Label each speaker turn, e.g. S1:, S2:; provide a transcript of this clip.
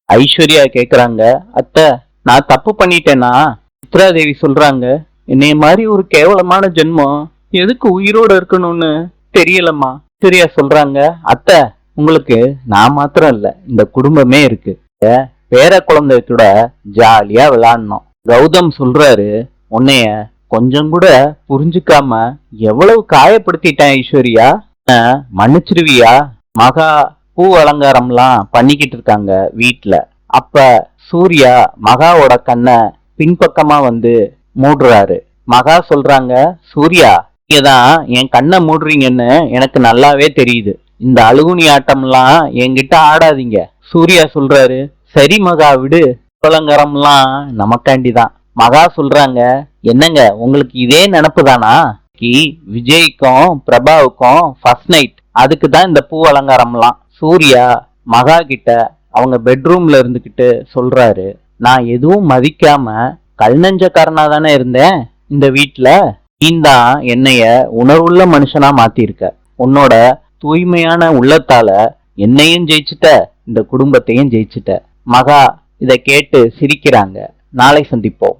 S1: ஐஸ்வர்யா கேக்குறாங்க, அத்தை நான் தப்பு பண்ணிட்டேனா? சித்ராதேவி சொல்றாங்க, என்னைய மாதிரி ஒரு கேவலமான ஜென்மம் எதுக்கு உயிரோட இருக்கணும்னு தெரியலம்மா. ஐஸ்வர்யா சொல்றாங்க, அத்தை உங்களுக்கு நான் மாத்திரம் இல்ல, இந்த குடும்பமே இருக்கு. பேர குழந்தை கூட ஜாலியா விளையாடணும். கௌதம் சொல்றாரு, உன்னைய கொஞ்சம் கூட புரிஞ்சுக்காம எவ்வளவு காயப்படுத்திட்டேன் ஐஸ்வர்யா, மன்னிச்சிருவியா? மகா பூ அலங்காரம்லாம் பண்ணிக்கிட்டு இருக்காங்க வீட்டுல. அப்ப சூர்யா மகாவோட கண்ணை பின்பக்கமா வந்து மூடுறாரு. மகா சொல்றாங்க, சூர்யா நீங்கதான் என் கண்ணை மூடுறீங்கன்னு எனக்கு நல்லாவே தெரியுது. இந்த அழுகுனி ஆட்டம்லாம் என்கிட்ட ஆடாதீங்க. சூர்யா சொல்றாரு, சரி மகா விடு, அலங்காரம்லாம் நமக்காண்டிதான். மகா சொல்றாங்க, என்னங்க உங்களுக்கு இதே நினப்பு தானா? விஜய்க்கும் பிரபாவுக்கும் ஃபர்ஸ்ட் நைட், அதுக்கு தான் இந்த பூ அலங்காரம்லாம். சூர்யா மகா கிட்ட அவங்க பெட்ரூம்ல இருந்துகிட்டு சொல்றாரு, நான் எதுவும் மதிக்காம கல் நெஞ்சக்காரனா தானே இருந்தேன் இந்த வீட்டுல. நீந்தான் என்னைய உணர்வுள்ள மனுஷனா மாத்திருக்க. உன்னோட தூய்மையான உள்ளத்தால என்னையும் ஜெயிச்சுட்ட, இந்த குடும்பத்தையும் ஜெயிச்சுட்ட. மகா இத கேட்டு சிரிக்கிறாங்க. நாளை சந்திப்போம்.